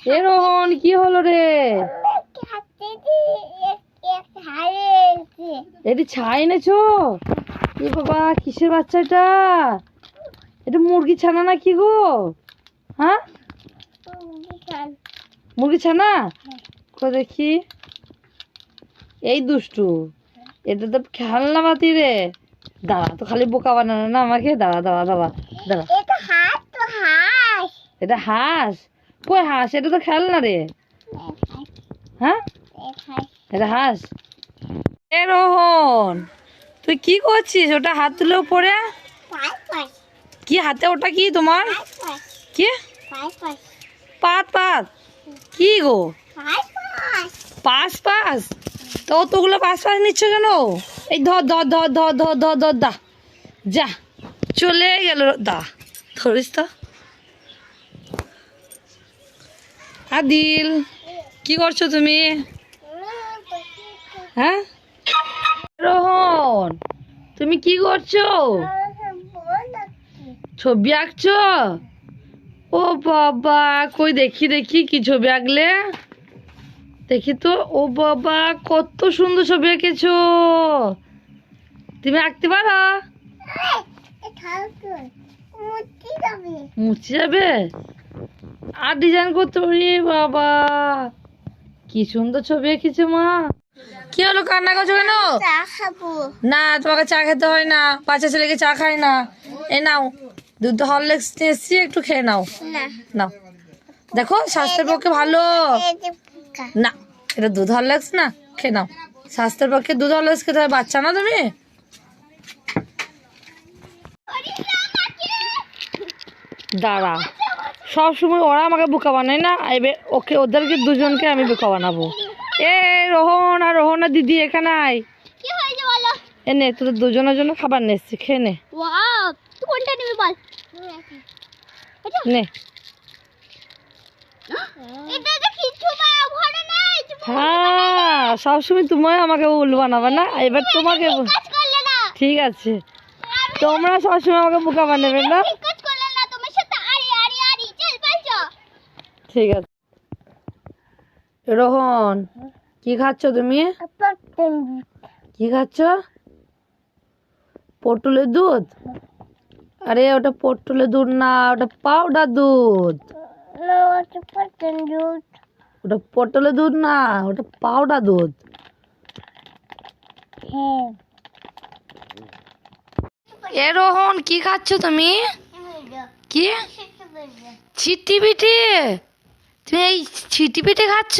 এ রোহন, কি হলো রে? এটি ছাই এনেছো? এ বাবা, কিসের বাচ্চা এটা? এটা মুরগি ছানা না কি গো? হ্যাঁ, মুরগি ছানা। দেখি, এই দুষ্টু, এটা তো খেলনা বাতি রে। দাঁড়া, তো খালি বোকা বানানো না আমাকে। দাঁড়া দাঁড়া দাঁড়া দাঁড়া। এটা হাঁস? কই হাঁস? এটা তো খেলনা রে। হ্যাঁ, এটা হাঁস। এ রোহন, তুই কি করছিস? ওটা হাত তুলে উপরে কি হাতে? ওটা কি তোমার? কি পাত পাত? কি গো পাস পাস? তো তোগুলো পাস পাস নিচ্ছ কেন? এই ধর ধর ধর ধর ধর ধর ধর দা, যা চলে গেল। দা ধরিস তো। আদিল, কি করছো তুমি? হ্যাঁ রোহন, তুমি কি করছো? ছবি আঁকছো? ও বাবা, কই দেখি দেখি, কি ছবি আঁকলে দেখি তো। ও বাবা, কত সুন্দর ছবি এঁকেছো। তুমি আঁকতে পারো? মুছে যাবে আর ডিজাইন করতে পারি? বাবা, কি সুন্দর ছবি এঁকেছো মা। কি হলো, কান্না করছো কেন? না, তোমাকে চা খেতে হয় না, বাচ্চা ছেলেকে চা খায় না। এই নাও, দুধ হরলিক্স নিয়ে এসছি, একটু খেয়ে নাও। নাও, দেখো স্বাস্থ্যের পক্ষে ভালো। না, এটা দুধ হরলিক্স না, খেয়ে নাও। স্বাস্থ্যের পক্ষে দুধ হরলিক্স খেতে হয়। বাচ্চা না তুমি? দাঁড়া, সব সময় ওরা আমাকে বোকা বানায় না, এবার ওকে, ওদেরকে দুজনকে আমি বোকা বানাবো। এ রোহন আর রোহনের দিদি, এখানে আয়। এ নে, তোদের দুজনের জন্য খাবার নিয়ে এসছি, খেয়ে নে। নে। হ্যাঁ, সবসময় তুমি আমাকে উল বানাবে না, এবার তোমাকে। ঠিক আছে, তোমরা সবসময় আমাকে বোকা বানাবে না। ঠিক আছে। রোহন, কি খাচ্ছ তুমি? কি খাচ্ছ? পটলের দুধ? আরে ওটা পটলের দুধ না, ওটা পাউডার দুধ। ওটা পটলের দুধ না, ওটা পাউডার দুধ। এ রোহন, কি খাচ্ছ তুমি? কি ছিটি পিঠে? তুমি এই ছিটি পিঠে খাচ্ছ?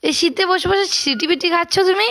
এই শীতে বসে বসে ছিটি পিঠে খাচ্ছ তুমি?